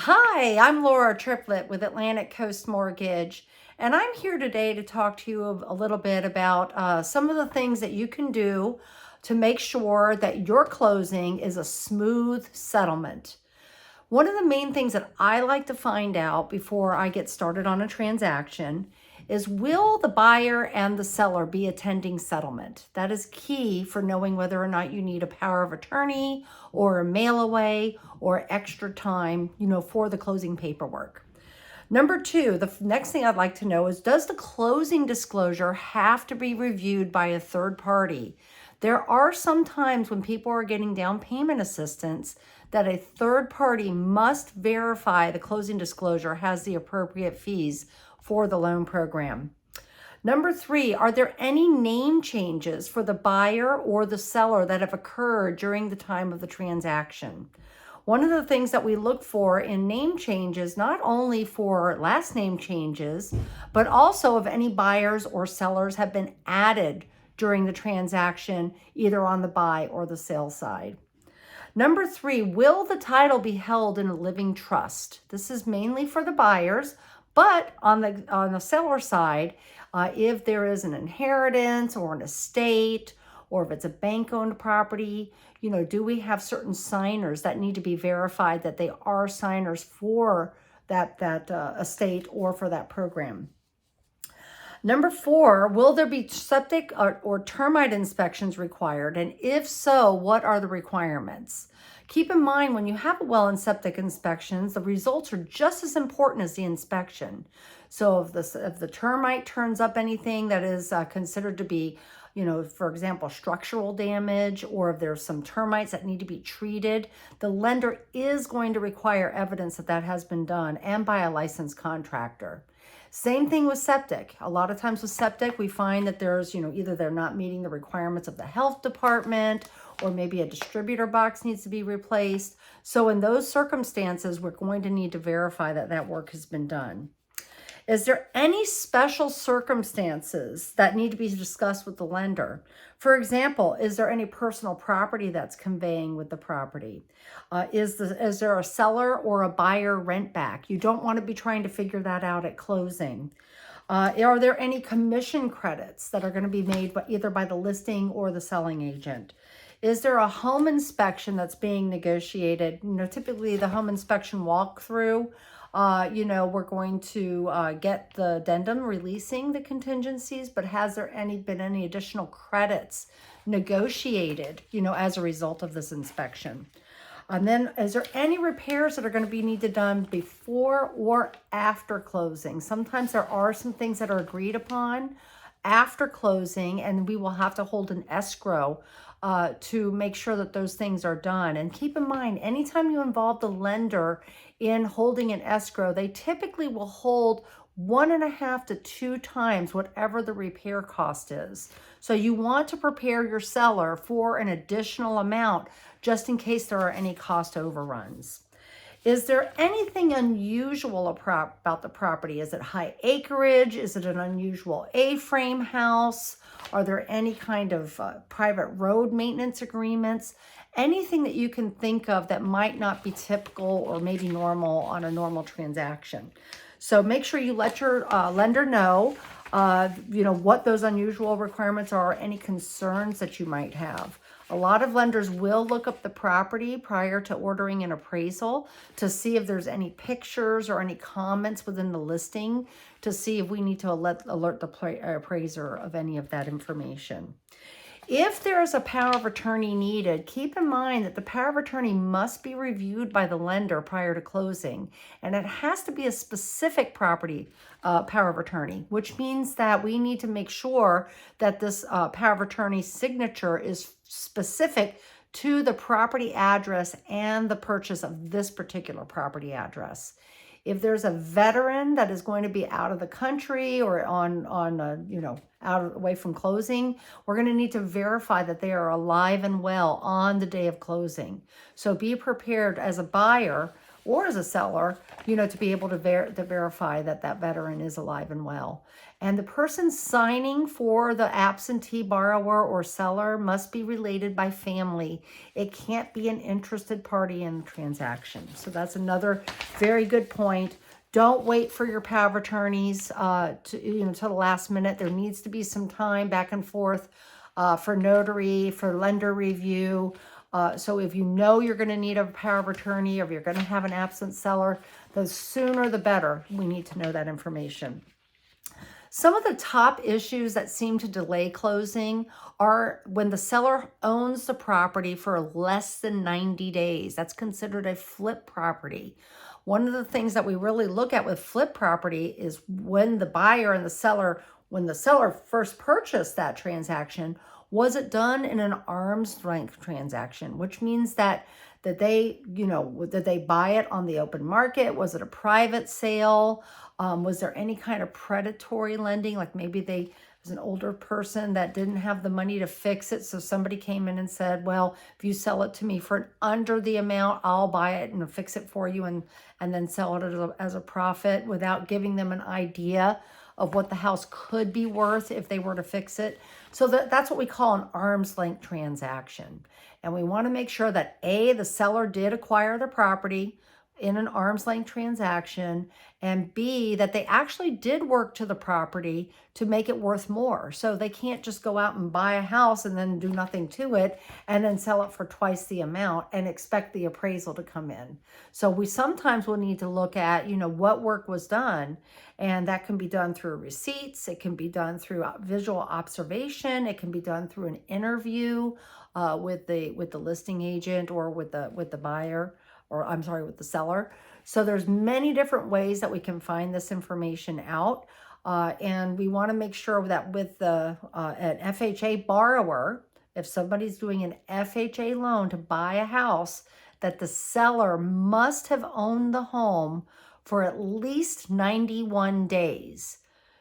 Hi, I'm Laura Triplett with Atlantic Coast Mortgage, and I'm here today to talk to you a little bit about some of the things that you can do to make sure that your closing is a smooth settlement. One of the main things that I like to find out before I get started on a transaction is, will the buyer and the seller be attending settlement? That is key for knowing whether or not you need a power of attorney or a mail away or extra time, for the closing paperwork. Number two, the next thing I'd like to know is, does the closing disclosure have to be reviewed by a third party? There are some times when people are getting down payment assistance that a third party must verify the closing disclosure has the appropriate fees for the loan program. Number three, are there any name changes for the buyer or the seller that have occurred during the time of the transaction? One of the things that we look for in name changes, not only for last name changes, but also if any buyers or sellers have been added during the transaction, either on the buy or the sale side. Number three, will the title be held in a living trust? This is mainly for the buyers, but on the seller side, if there is an inheritance or an estate, or if it's a bank-owned property, do we have certain signers that need to be verified that they are signers for that estate or for that program? Number four, will there be septic or termite inspections required? And if so, what are the requirements? Keep in mind, when you have a well and septic inspections, the results are just as important as the inspection. So if the termite turns up anything that is considered to be, for example, structural damage, or if there's some termites that need to be treated, the lender is going to require evidence that that has been done, and by a licensed contractor. Same thing with septic. A lot of times with septic, we find that there's, either they're not meeting the requirements of the health department, or maybe a distributor box needs to be replaced. So in those circumstances, we're going to need to verify that that work has been done. Is there any special circumstances that need to be discussed with the lender? For example, is there any personal property that's conveying with the property? Is there a seller or a buyer rent back? You don't want to be trying to figure that out at closing. Are there any commission credits that are going to be made either by the listing or the selling agent? Is there a home inspection that's being negotiated? Typically the home inspection walkthrough, we're going to get the addendum releasing the contingencies, but has there been any additional credits negotiated, as a result of this inspection? And then, is there any repairs that are going to be needed done before or after closing? Sometimes there are some things that are agreed upon after closing, and we will have to hold an escrow to make sure that those things are done. And keep in mind, anytime you involve the lender in holding an escrow, they typically will hold 1.5 to 2 times whatever the repair cost is. So you want to prepare your seller for an additional amount just in case there are any cost overruns. Is there anything unusual about the property? Is it high acreage? Is it an unusual A-frame house? Are there any kind of private road maintenance agreements? Anything that you can think of that might not be typical or maybe normal on a normal transaction. So make sure you let your lender know, what those unusual requirements are, any concerns that you might have. A lot of lenders will look up the property prior to ordering an appraisal to see if there's any pictures or any comments within the listing to see if we need to alert the appraiser of any of that information. If there is a power of attorney needed, keep in mind that the power of attorney must be reviewed by the lender prior to closing, and it has to be a specific property power of attorney, which means that we need to make sure that this power of attorney signature is specific to the property address and the purchase of this particular property address. If there's a veteran that is going to be out of the country or away from closing, we're going to need to verify that they are alive and well on the day of closing. So be prepared as a buyer or as a seller, to be able to verify that that veteran is alive and well. And the person signing for the absentee borrower or seller must be related by family. It can't be an interested party in the transaction. So that's another very good point. Don't wait for your power of attorneys till the last minute. There needs to be some time back and forth for notary, for lender review. So if you know you're going to need a power of attorney, or if you're going to have an absent seller, the sooner the better. We need to know that information. Some of the top issues that seem to delay closing are when the seller owns the property for less than 90 days. That's considered a flip property. One of the things that we really look at with flip property is when the buyer and the seller, when the seller first purchased that transaction, was it done in an arm's length transaction, which means that they, did they buy it on the open market? Was it a private sale? Was there any kind of predatory lending? Like maybe they was an older person that didn't have the money to fix it. So somebody came in and said, well, if you sell it to me for under the amount, I'll buy it and fix it for you and then sell it as a profit without giving them an idea of what the house could be worth if they were to fix it. So that's what we call an arm's length transaction. And we want to make sure that A, the seller did acquire the property in an arm's length transaction, and B, that they actually did work to the property to make it worth more. So they can't just go out and buy a house and then do nothing to it and then sell it for twice the amount and expect the appraisal to come in. So we sometimes will need to look at, what work was done, and that can be done through receipts. It can be done through visual observation. It can be done through an interview with the listing agent or with the buyer, or I'm sorry, with the seller. So there's many different ways that we can find this information out. And we want to make sure that with an FHA borrower, if somebody's doing an FHA loan to buy a house, that the seller must have owned the home for at least 91 days.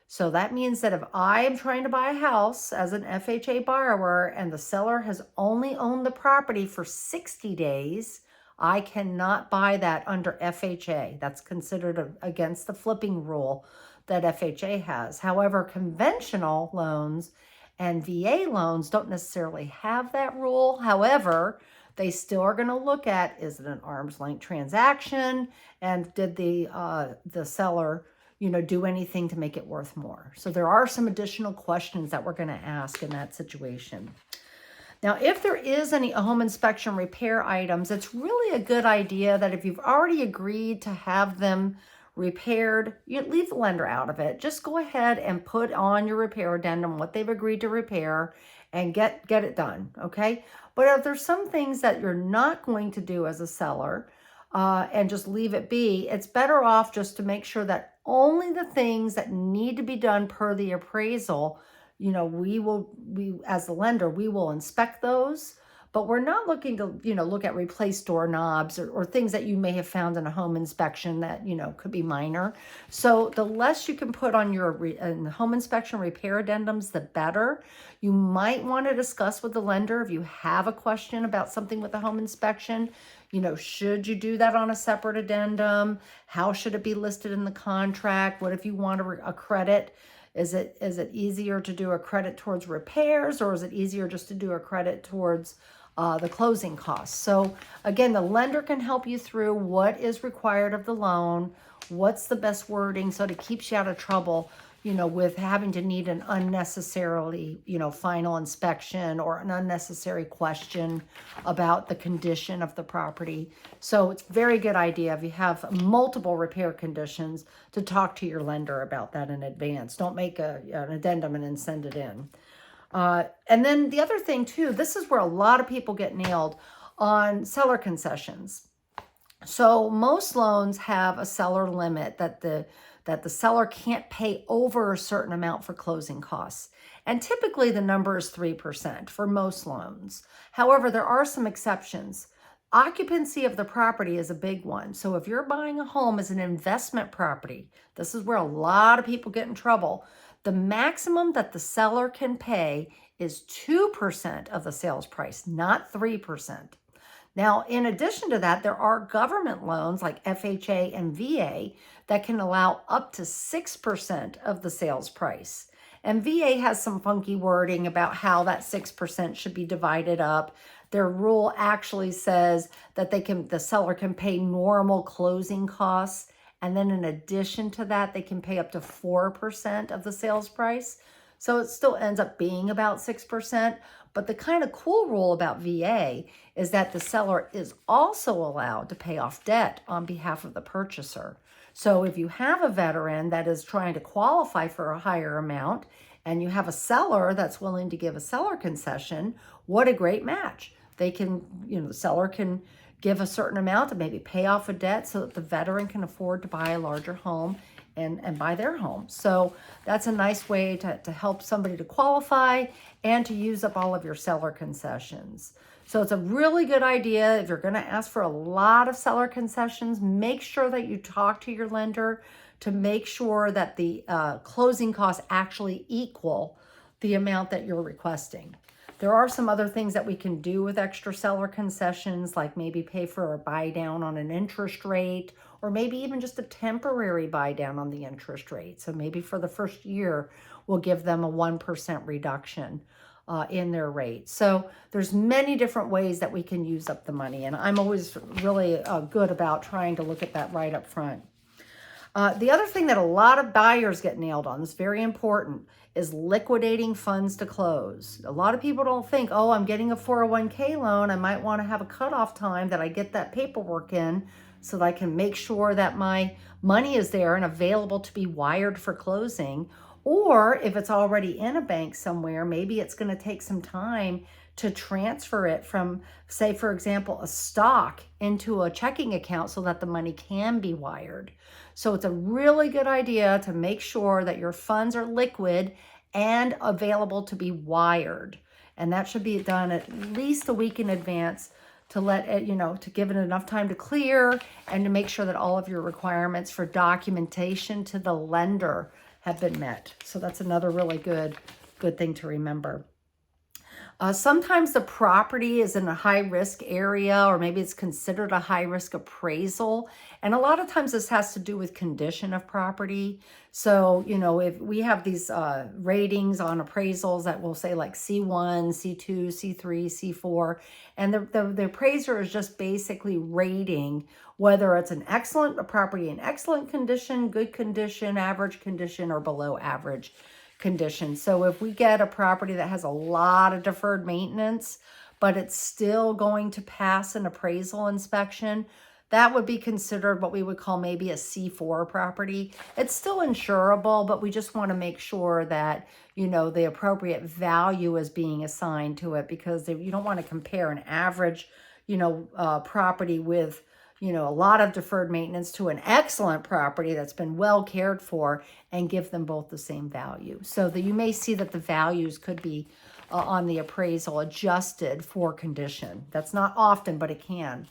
So that means that if I am trying to buy a house as an FHA borrower and the seller has only owned the property for 60 days, I cannot buy that under FHA. That's considered against the flipping rule that FHA has. However, conventional loans and VA loans don't necessarily have that rule. However, they still are going to look at, is it an arm's length transaction? And did the seller, do anything to make it worth more? So there are some additional questions that we're going to ask in that situation. Now, if there is any home inspection repair items, it's really a good idea that if you've already agreed to have them repaired, you leave the lender out of it. Just go ahead and put on your repair addendum what they've agreed to repair and get it done, okay? But if there's some things that you're not going to do as a seller and just leave it be, it's better off just to make sure that only the things that need to be done per the appraisal, we as the lender, we will inspect those, but we're not looking to, look at replace doorknobs or things that you may have found in a home inspection that, could be minor. So the less you can put on your home inspection repair addendums, the better. You might want to discuss with the lender if you have a question about something with the home inspection. Should you do that on a separate addendum? How should it be listed in the contract? What if you want a credit? Is it easier to do a credit towards repairs, or is it easier just to do a credit towards the closing costs? So again, the lender can help you through what is required of the loan, what's the best wording, so it keeps you out of trouble, with having to need an unnecessarily, final inspection or an unnecessary question about the condition of the property. So it's a very good idea if you have multiple repair conditions to talk to your lender about that in advance. Don't make an addendum and then send it in. And then the other thing too, this is where a lot of people get nailed on seller concessions. So most loans have a seller limit that the seller can't pay over a certain amount for closing costs. And typically the number is 3% for most loans. However, there are some exceptions. Occupancy of the property is a big one. So if you're buying a home as an investment property, this is where a lot of people get in trouble. The maximum that the seller can pay is 2% of the sales price, not 3%. Now, in addition to that, there are government loans like FHA and VA that can allow up to 6% of the sales price. And VA has some funky wording about how that 6% should be divided up. Their rule actually says that the seller can pay normal closing costs. And then in addition to that, they can pay up to 4% of the sales price. So it still ends up being about 6%. But the kind of cool rule about VA is that the seller is also allowed to pay off debt on behalf of the purchaser. So if you have a veteran that is trying to qualify for a higher amount and you have a seller that's willing to give a seller concession, what a great match. They can, the seller can give a certain amount to maybe pay off a debt so that the veteran can afford to buy a larger home and buy their home. So that's a nice way to help somebody to qualify and to use up all of your seller concessions. So it's a really good idea. If you're going to ask for a lot of seller concessions, make sure that you talk to your lender to make sure that the closing costs actually equal the amount that you're requesting. There are some other things that we can do with extra seller concessions, like maybe pay for a buy down on an interest rate, or maybe even just a temporary buy down on the interest rate. So maybe for the first year, we'll give them a 1% reduction in their rate. So there's many different ways that we can use up the money. And I'm always really good about trying to look at that right up front. The other thing that a lot of buyers get nailed on, is very important, is liquidating funds to close. A lot of people don't think, oh, I'm getting a 401k loan. I might want to have a cutoff time that I get that paperwork in so that I can make sure that my money is there and available to be wired for closing. Or if it's already in a bank somewhere, maybe it's going to take some time to transfer it from, say, for example, a stock into a checking account so that the money can be wired. So it's a really good idea to make sure that your funds are liquid and available to be wired. And that should be done at least a week in advance to let it, to give it enough time to clear and to make sure that all of your requirements for documentation to the lender have been met. So that's another really good thing to remember. Sometimes the property is in a high-risk area, or maybe it's considered a high-risk appraisal. And a lot of times this has to do with condition of property. So, if we have these ratings on appraisals that will say like C1, C2, C3, C4, and the appraiser is just basically rating whether it's an excellent property in excellent condition, good condition, average condition, or below average condition. So if we get a property that has a lot of deferred maintenance, but it's still going to pass an appraisal inspection, that would be considered what we would call maybe a C4 property. It's still insurable, but we just want to make sure that, the appropriate value is being assigned to it, because you don't want to compare an average, property with a lot of deferred maintenance to an excellent property that's been well cared for and give them both the same value. So that you may see that the values could be on the appraisal adjusted for condition. That's not often, but it can.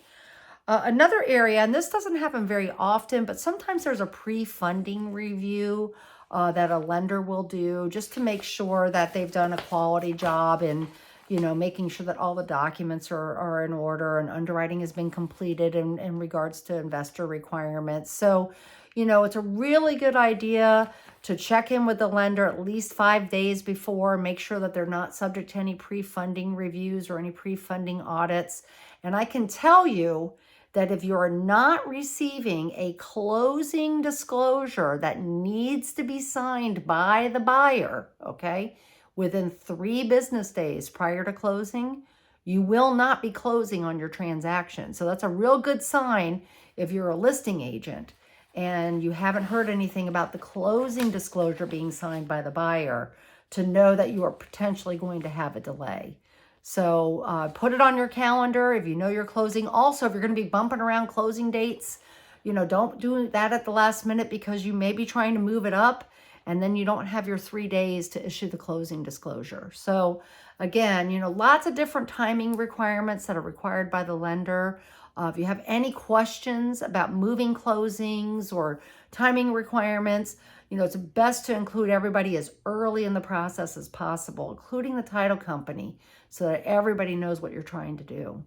Another area, and this doesn't happen very often, but sometimes there's a pre-funding review that a lender will do just to make sure that they've done a quality job in making sure that all the documents are in order and underwriting has been completed in regards to investor requirements. So, it's a really good idea to check in with the lender at least 5 days before, make sure that they're not subject to any pre-funding reviews or any pre-funding audits. And I can tell you that if you're not receiving a closing disclosure that needs to be signed by the buyer, okay, within 3 business days prior to closing, you will not be closing on your transaction. So that's a real good sign if you're a listing agent and you haven't heard anything about the closing disclosure being signed by the buyer, to know that you are potentially going to have a delay. So put it on your calendar if you know you're closing. Also, if you're going to be bumping around closing dates, don't do that at the last minute, because you may be trying to move it up and then you don't have your 3 days to issue the closing disclosure. So again, lots of different timing requirements that are required by the lender. If you have any questions about moving closings or timing requirements, it's best to include everybody as early in the process as possible, including the title company, so that everybody knows what you're trying to do.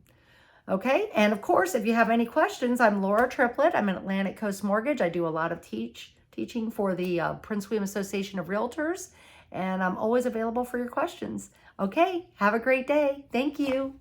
Okay, and of course, if you have any questions, I'm Laura Triplett. I'm at Atlantic Coast Mortgage. I do a lot of teaching for the Prince William Association of Realtors, and I'm always available for your questions. Okay, have a great day. Thank you.